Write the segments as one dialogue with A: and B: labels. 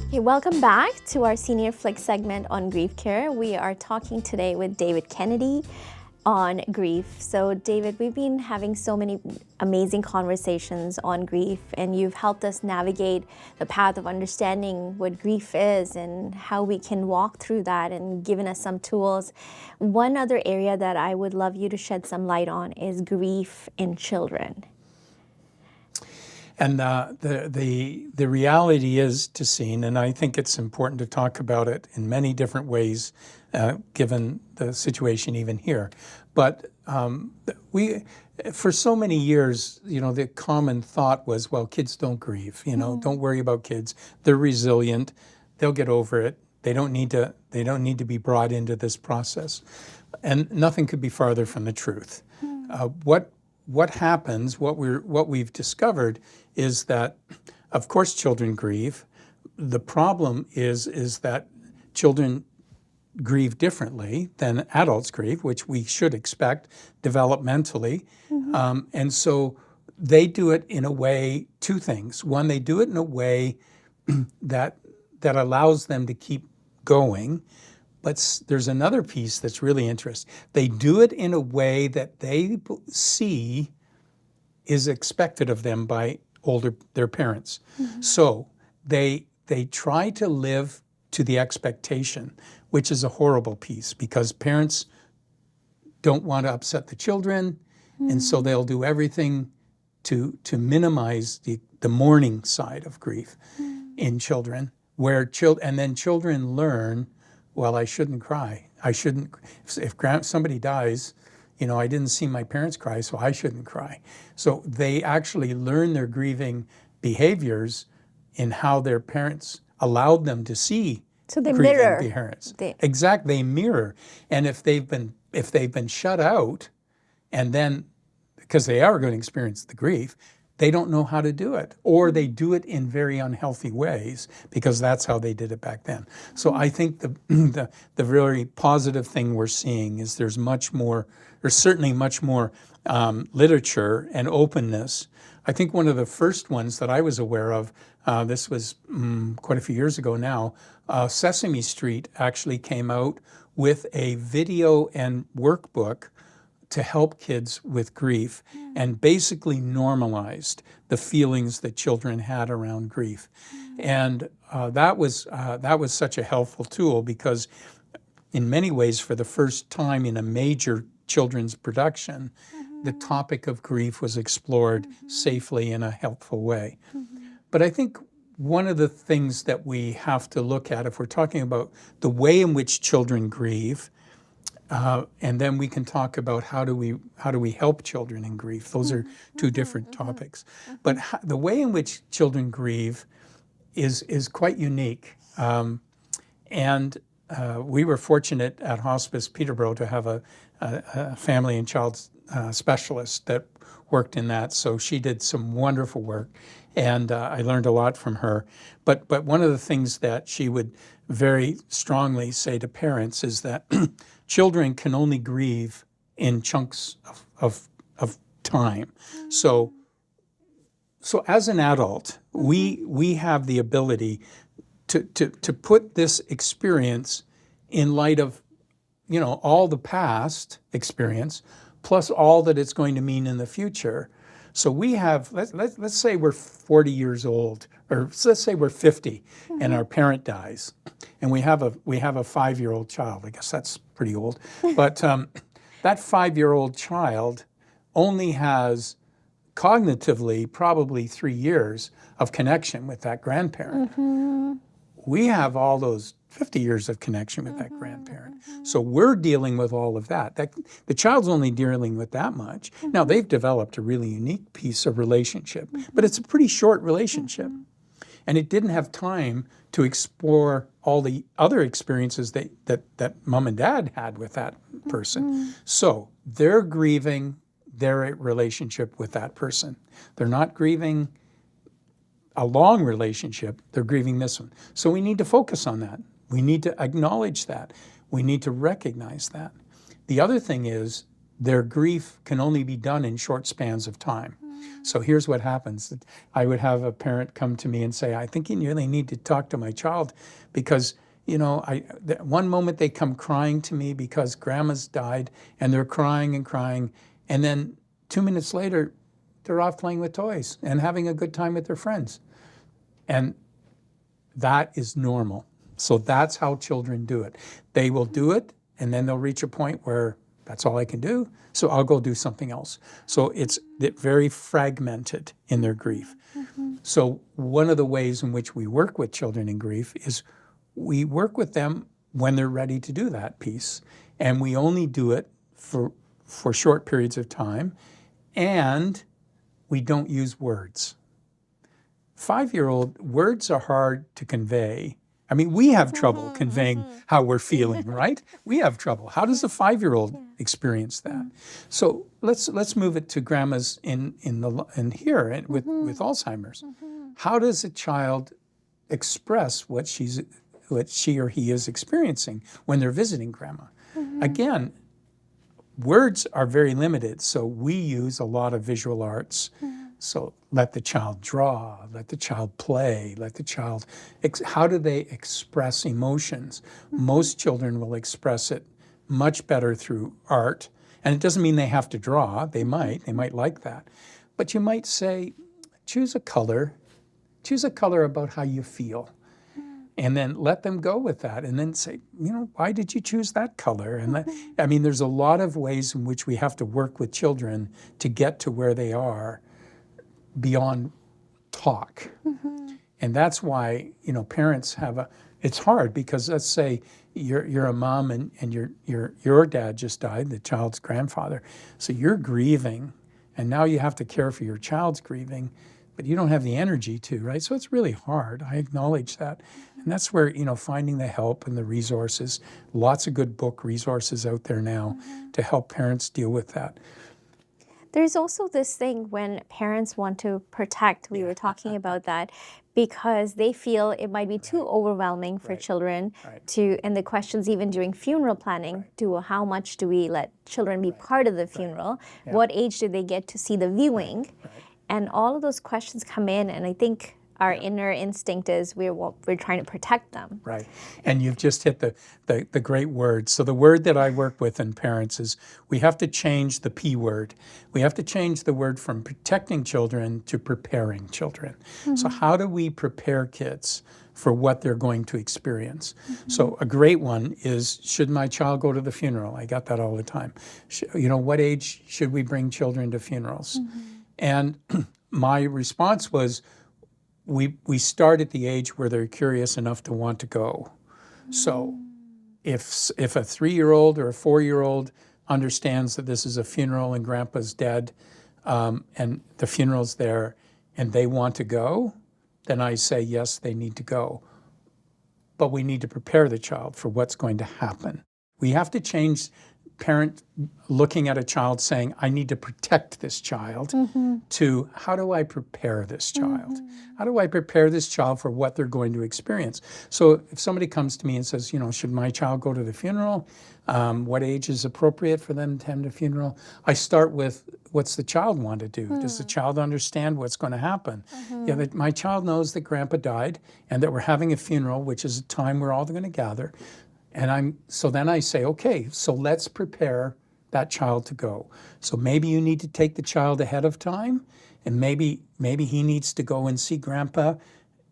A: Okay, welcome back to our SeniorFlix segment on grief care. We are talking today with David Kennedy on grief. So David, we've been having so many amazing conversations on grief, and you've helped us navigate the path of understanding what grief is and how we can walk through that, and given us some tools. One other area that I would love you to shed some light on is grief in children.
B: And the reality is, Tassine, and I think it's important to talk about it in many different ways, given the situation even here. But for so many years, the common thought was, well, kids don't grieve. Don't worry about kids. They're resilient. They'll get over it. They don't need to be brought into this process. And nothing could be farther from the truth. What happens, what we've discovered is that, of course, children grieve. The problem is that children grieve differently than adults grieve, which we should expect developmentally. And so they do it in a way, two things. One, they do it in a way that allows them to keep going. But there's another piece that's really interesting. They do it in a way that they see is expected of them by their parents. So they try to live to the expectation, which is a horrible piece, because parents don't want to upset the children, and so they'll do everything to minimize the mourning side of grief in children, and then children learn, well, I shouldn't cry. I shouldn't, if somebody dies, I didn't see my parents cry, so I shouldn't cry. So they actually learn their grieving behaviors in how their parents allowed them to see grieving parents. Exactly, they mirror. And if they've been shut out, and then, because they are going to experience the grief, they don't know how to do it, or they do it in very unhealthy ways because that's how they did it back then. So I think the very positive thing we're seeing is there's certainly much more literature and openness. I think one of the first ones that I was aware of, this was quite a few years ago now, Sesame Street actually came out with a video and workbook to help kids with grief, and basically normalized the feelings that children had around grief. And that was such a helpful tool, because in many ways, for the first time in a major children's production, the topic of grief was explored safely in a helpful way. But I think one of the things that we have to look at, if we're talking about the way in which children grieve, and then we can talk about how do we help children in grief. Those are two different topics. But the way in which children grieve is quite unique. And we were fortunate at Hospice Peterborough to have a family and child specialist that worked in that. So she did some wonderful work, and I learned a lot from her. But one of the things that she would very strongly say to parents is that children can only grieve in chunks of time. So as an adult, we have the ability to put this experience in light of all the past experience, plus all that it's going to mean in the future. So we have, let's say we're 40 years old, or let's say we're 50, and our parent dies, and we have a 5-year-old child. I guess that's pretty old, but that 5-year-old child only has cognitively probably 3 years of connection with that grandparent. We have all those 50 years of connection with that grandparent. So we're dealing with all of that. The child's only dealing with that much. Now, they've developed a really unique piece of relationship, but it's a pretty short relationship. And it didn't have time to explore all the other experiences that mom and dad had with that person. So they're grieving their relationship with that person. They're not grieving a long relationship, they're grieving this one. So we need to focus on that. We need to acknowledge that. We need to recognize that. The other thing is their grief can only be done in short spans of time. So here's what happens. I would have a parent come to me and say, I think you really need to talk to my child because, one moment they come crying to me because grandma's died and they're crying and crying. And then 2 minutes later, they're off playing with toys and having a good time with their friends. And that is normal. So that's how children do it. They will do it and then they'll reach a point where that's all I can do, so I'll go do something else. So it's very fragmented in their grief. So one of the ways in which we work with children in grief is we work with them when they're ready to do that piece. And we only do it for short periods of time. And we don't use words. 5-year-old, words are hard to convey. I mean, we have trouble conveying how we're feeling, right? We have trouble. How does a 5-year-old experience that? So let's move it to grandma's in here with Alzheimer's. How does a child express what she or he is experiencing when they're visiting grandma? Again, words are very limited, so we use a lot of visual arts. So let the child draw, let the child play, let the child, how do they express emotions? Most children will express it much better through art. And it doesn't mean they have to draw, they might like that. But you might say, choose a color about how you feel. And then let them go with that and then say, why did you choose that color? And there's a lot of ways in which we have to work with children to get to where they are beyond talk. And that's why, parents it's hard because let's say you're a mom and your dad just died, the child's grandfather. So you're grieving and now you have to care for your child's grieving, but you don't have the energy to, right? So it's really hard. I acknowledge that. And that's where, finding the help and the resources, lots of good book resources out there now to help parents deal with that.
A: There's also this thing when parents want to protect, we were talking about that, because they feel it might be too overwhelming for children and the questions even during funeral planning, how much do we let children be part of the funeral? What age do they get to see the viewing? And all of those questions come in, and I think our inner instinct is we're trying to protect them.
B: Right. And you've just hit the great word. So the word that I work with in parents is we have to change the P word. We have to change the word from protecting children to preparing children. So how do we prepare kids for what they're going to experience? So a great one is, should my child go to the funeral? I got that all the time. What age should we bring children to funerals? And my response was, we start at the age where they're curious enough to want to go. So if a 3-year-old or a 4-year-old understands that this is a funeral and grandpa's dead and the funeral's there and they want to go, then I say, yes, they need to go. But we need to prepare the child for what's going to happen. We have to change parent looking at a child saying, I need to protect this child, to how do I prepare this child? How do I prepare this child for what they're going to experience? So if somebody comes to me and says, should my child go to the funeral? What age is appropriate for them to attend a funeral? I start with, what's the child want to do? Does the child understand what's going to happen? That my child knows that grandpa died and that we're having a funeral, which is a time we're all going to gather. And so then I say, okay, so let's prepare that child to go. So maybe you need to take the child ahead of time, and maybe he needs to go and see grandpa.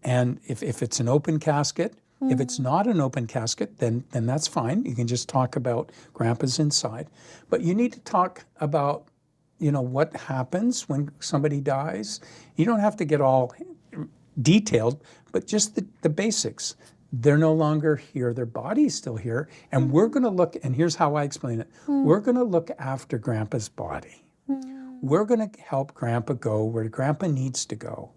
B: And if it's an open casket, if it's not an open casket, then that's fine. You can just talk about grandpa's inside. But you need to talk about, what happens when somebody dies. You don't have to get all detailed, but just the basics. They're no longer here, their body's still here, and we're going to look, and here's how I explain it, we're going to look after grandpa's body. We're going to help grandpa go where grandpa needs to go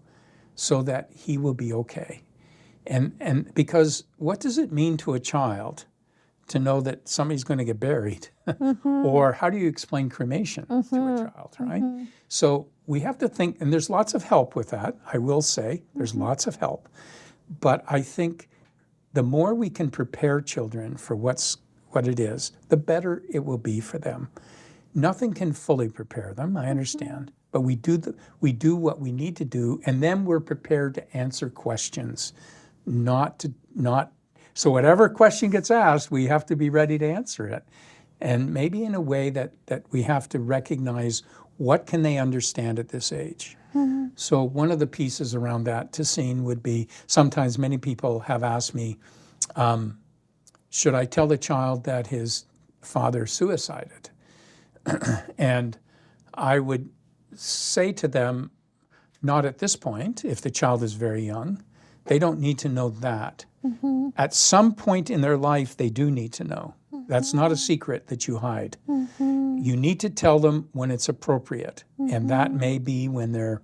B: so that he will be okay. And because what does it mean to a child to know that somebody's going to get buried? Or how do you explain cremation to a child, right? So we have to think, and there's lots of help with that, I will say, there's lots of help. But I think the more we can prepare children for what it is, the better it will be for them. Nothing can fully prepare them, I understand, but we do what we need to do, and then we're prepared to answer questions, so whatever question gets asked, we have to be ready to answer it. And maybe in a way that we have to recognize what can they understand at this age. So one of the pieces around that to scene would be, sometimes many people have asked me, should I tell the child that his father suicided? And I would say to them, not at this point, if the child is very young. They don't need to know that. At some point in their life, they do need to know. That's not a secret that you hide. You need to tell them when it's appropriate. And that may be when they're,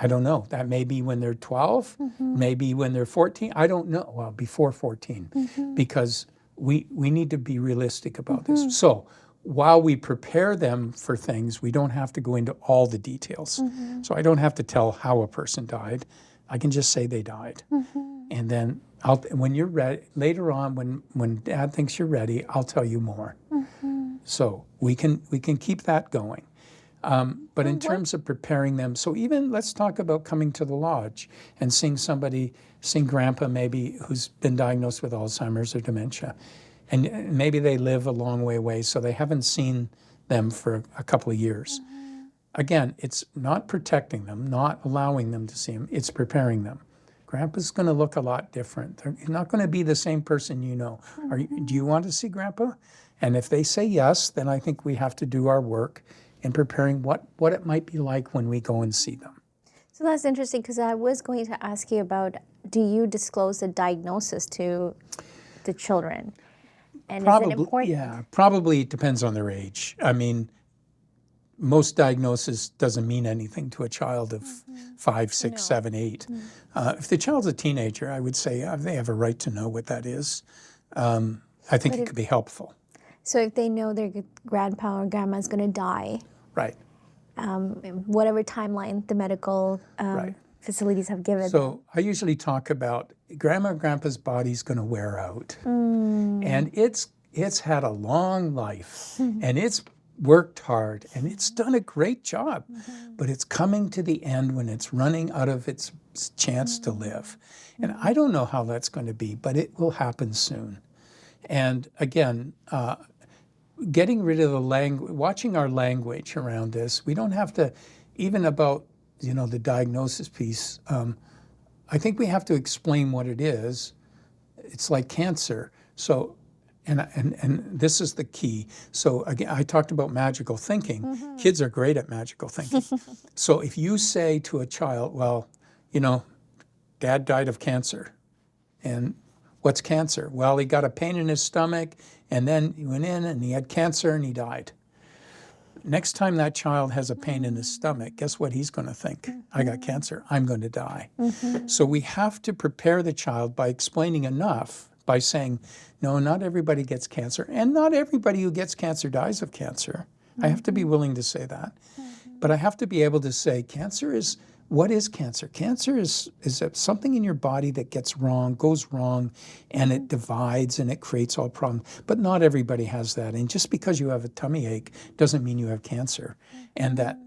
B: I don't know, that may be when they're 12, maybe when they're 14. I don't know, well, before 14, because we need to be realistic about this. So while we prepare them for things, we don't have to go into all the details. So I don't have to tell how a person died. I can just say they died. And then when you're ready, later on, when Dad thinks you're ready, I'll tell you more. So we can keep that going. But in terms of preparing them, so even let's talk about coming to the lodge and seeing Grandpa maybe who's been diagnosed with Alzheimer's or dementia. And maybe they live a long way away, so they haven't seen them for a couple of years. Again, it's not protecting them, not allowing them to see them, it's preparing them. Grandpa's going to look a lot different. He's not going to be the same person you know. Do you want to see Grandpa? And if they say yes, then I think we have to do our work in preparing what it might be like when we go and see them.
A: So that's interesting, because I was going to ask you about, do you disclose the diagnosis to the children? And
B: Probably,
A: is it important?
B: Yeah, probably it depends on their age. I mean, most diagnosis doesn't mean anything to a child of 5, 6, 7, 8. If the child's a teenager, I would say they have a right to know what that is. I think it could be helpful.
A: So if they know their grandpa or grandma is going to die,
B: right?
A: Whatever timeline the medical facilities have given.
B: So I usually talk about Grandma or Grandpa's body's going to wear out, and it's had a long life, and it's worked hard, and it's done a great job, but it's coming to the end when it's running out of its chance to live. And I don't know how that's going to be, but it will happen soon. And again, getting rid of the language, watching our language around this, we don't have to, even about, the diagnosis piece, I think we have to explain what it is. It's like cancer. So, and this is the key. So again, I talked about magical thinking. Kids are great at magical thinking. So if you say to a child, well, Dad died of cancer. And what's cancer? Well, he got a pain in his stomach, and then he went in and he had cancer and he died. Next time that child has a pain in his stomach, guess what he's going to think? I got cancer. I'm going to die. So we have to prepare the child by explaining enough, by saying, no, not everybody gets cancer, and not everybody who gets cancer dies of cancer. I have to be willing to say that. But I have to be able to say, what is cancer? Cancer is something in your body that goes wrong, and it divides and it creates all problems. But not everybody has that. And just because you have a tummy ache doesn't mean you have cancer. And that,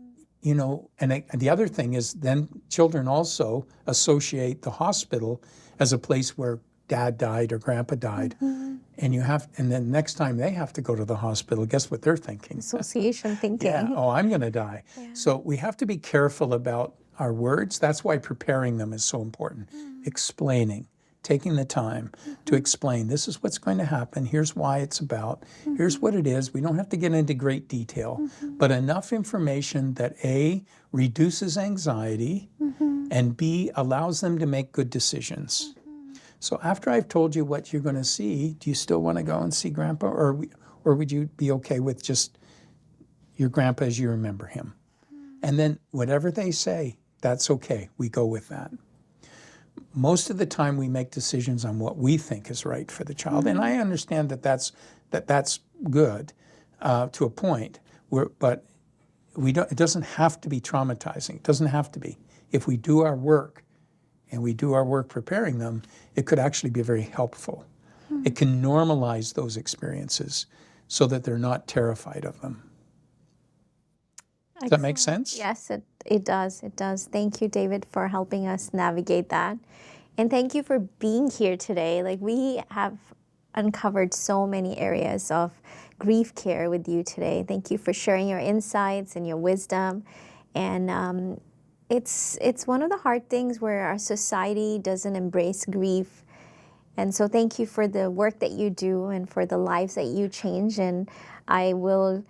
B: and the other thing is then children also associate the hospital as a place where Dad died or Grandpa died. And then next time they have to go to the hospital, guess what they're thinking?
A: Association thinking.
B: Yeah, I'm going to die. Yeah. So we have to be careful about our words. That's why preparing them is so important. Explaining, taking the time to explain, this is what's going to happen, here's why it's about, here's what it is. We don't have to get into great detail, but enough information that A, reduces anxiety, and B, allows them to make good decisions. So after I've told you what you're going to see, do you still want to go and see Grandpa, or would you be okay with just your Grandpa as you remember him? And then whatever they say, that's okay. We go with that. Most of the time we make decisions on what we think is right for the child. And I understand that that's good to a point, but it doesn't have to be traumatizing. It doesn't have to be. If we do our work, and we do our work preparing them, it could actually be very helpful. It can normalize those experiences so that they're not terrified of them. Does that make sense?
A: Yes, it does. It does. Thank you, David, for helping us navigate that. And thank you for being here today. Like, we have uncovered so many areas of grief care with you today. Thank you for sharing your insights and your wisdom. And it's one of the hard things where our society doesn't embrace grief. And so thank you for the work that you do and for the lives that you change. And I will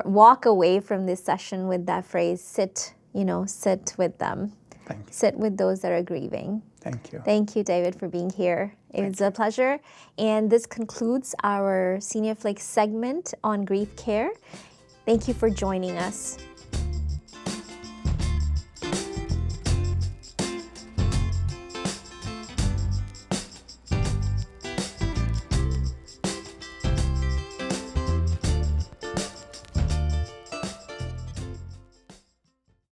A: walk away from this session with that phrase, sit with them.
B: Thank you.
A: Sit with those that are grieving.
B: Thank you.
A: Thank you, David, for being here. It was a pleasure. And this concludes our SeniorFlix segment on grief care. Thank you for joining us.